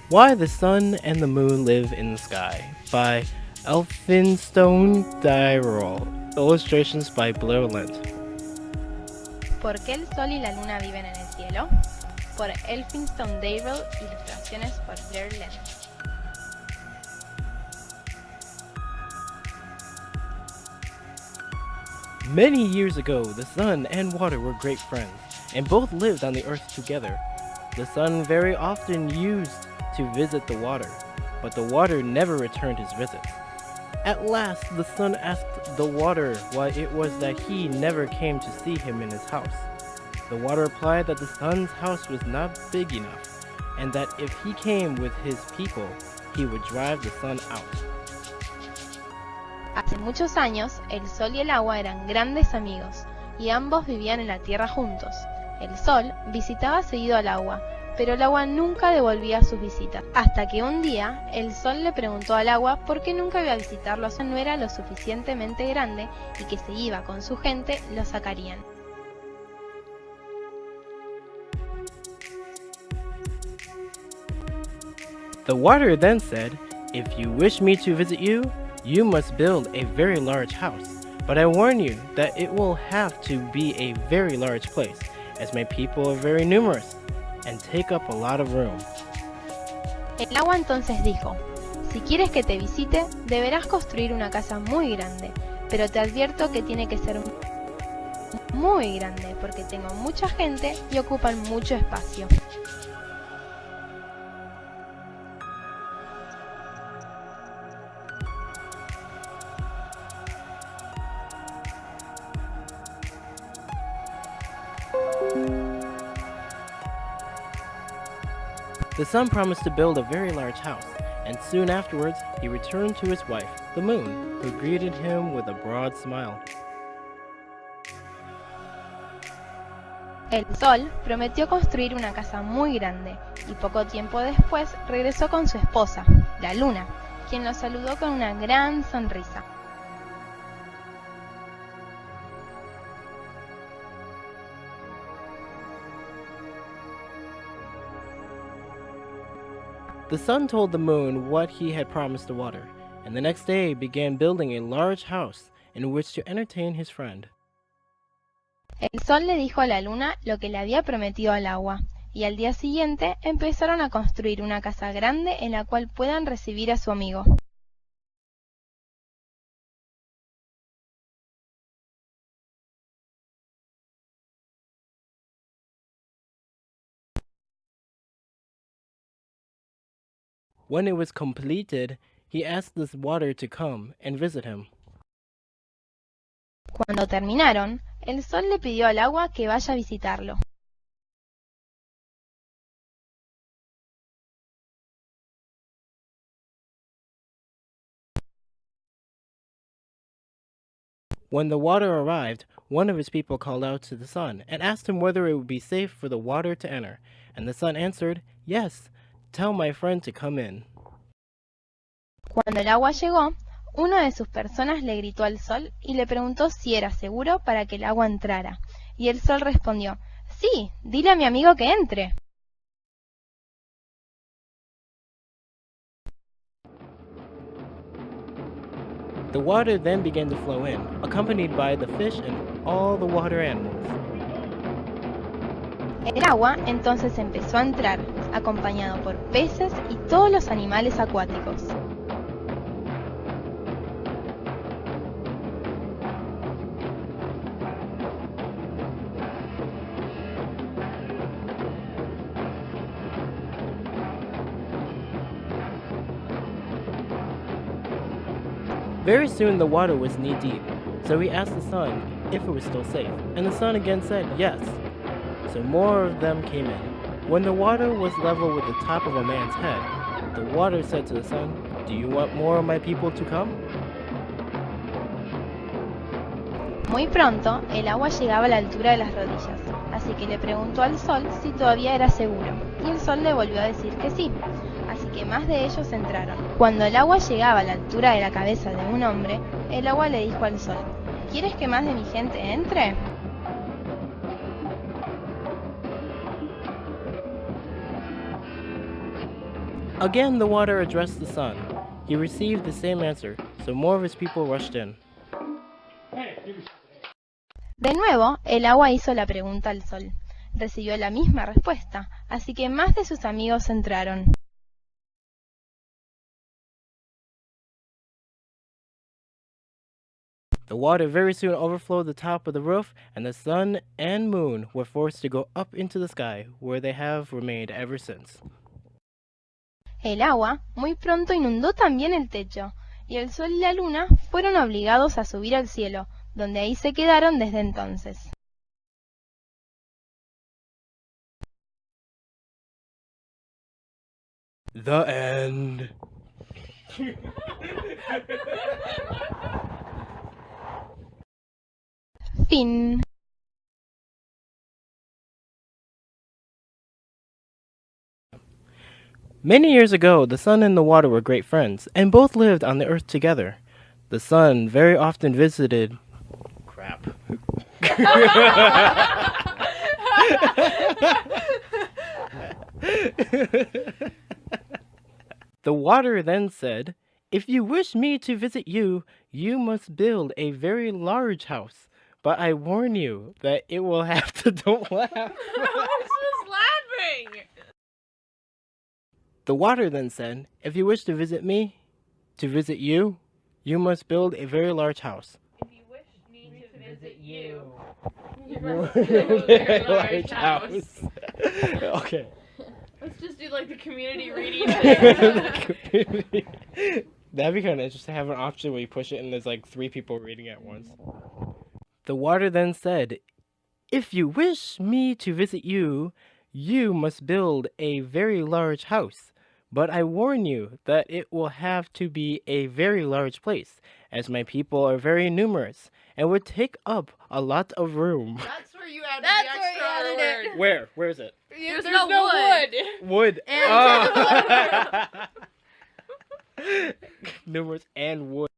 Why the Sun and the Moon Live in the Sky by Elphinstone Dyrol. Illustrations by Blair Lent. ¿Por qué el Sol y la Luna viven en el cielo? Por Elphinstone Dyrol, ilustraciones por Blair Lent. Many years ago, the sun and water were great friends, and both lived on the earth together. The sun very often used to visit the water, but the water never returned his visits. At last, the sun asked the water why it was that he never came to see him in his house. The water replied that the sun's house was not big enough, and that if he came with his people, he would drive the sun out. Hace muchos años, el Sol y el agua eran grandes amigos, y ambos vivían en la tierra juntos. El Sol visitaba seguido al agua, pero el agua nunca devolvía sus visitas, hasta que un día el Sol le preguntó al agua por qué nunca iba a visitarlo, si no era lo suficientemente grande y que si iba con su gente lo sacarían. The water then said, "If you wish me to visit you, you must build a very large house, but I warn you that it will have to be a very large place, as my people are very numerous, and take up a lot of room." El agua entonces dijo, si quieres que te visite, deberás construir una casa muy grande, pero te advierto que tiene que ser muy grande, porque tengo mucha gente y ocupan mucho espacio. The sun promised to build a very large house, and soon afterwards he returned to his wife, the moon, who greeted him with a broad smile. El Sol prometió construir una casa muy grande, y poco tiempo después regresó con su esposa, la Luna, quien lo saludó con una gran sonrisa. The sun told the moon what he had promised the water, and the next day began building a large house in which to entertain his friend. El Sol le dijo a la Luna lo que le había prometido al agua, y al día siguiente empezaron a construir una casa grande en la cual puedan recibir a su amigo. When it was completed, he asked the water to come and visit him. Cuando terminaron, el Sol le pidió al agua que vaya a visitarlo. When the water arrived, one of his people called out to the sun and asked him whether it would be safe for the water to enter, and the sun answered, "Yes, tell my friend to come in." Cuando el agua llegó, uno de sus personas le gritó al Sol y le preguntó si era seguro para que el agua entrara, y el Sol respondió, sí, dile a mi amigo que entre. The water then began to flow in, accompanied by the fish and all the water animals. El agua entonces empezó a entrar, acompañado por peces y todos los animales acuáticos. Very soon the water was knee-deep, so he asked the sun if it was still safe, and the sun again said yes. So more of them came in. When the water was level with the top of a man's head, the water said to the sun, "Do you want more of my people to come?" Muy pronto, el agua llegaba a la altura de las rodillas, así que le preguntó al Sol si todavía era seguro, y el Sol le volvió a decir que sí. Así que más de ellos entraron. Cuando el agua llegaba a la altura de la cabeza de un hombre, el agua le dijo al Sol, ¿quieres que más de mi gente entre? Again, the water addressed the sun. He received the same answer, so more of his people rushed in. De nuevo, el agua hizo la pregunta al sol. Recibió la misma respuesta, así que más de sus amigos entraron. The water very soon overflowed the top of the roof, and the sun and moon were forced to go up into the sky, where they have remained ever since. El agua muy pronto inundó también el techo, y el sol y la luna fueron obligados a subir al cielo, donde ahí se quedaron desde entonces. The end. Fin. Many years ago, the sun and the water were great friends, and both lived on the earth together. The sun very often visited. Crap. The water then said, "If you wish me to visit you, you must build a very large house. But I warn you that it will have to." Don't laugh. I was just laughing. The water then said, "If you wish to visit me, to visit you, you must build a very large house." If you wish me to visit you, you Must must build a very large house. Okay. Let's just do like the community reading thing. That'd be kind of interesting to have an option where you push it and there's like 3 people reading at once. The water then said, "If you wish me to visit you, you must build a very large house. But I warn you that it will have to be a very large place, as my people are very numerous and would take up a lot of room." That's where you added That's the where you extra added word. it. Where? Where is it? There's no no wood. Wood. And Oh. Numerous and wood.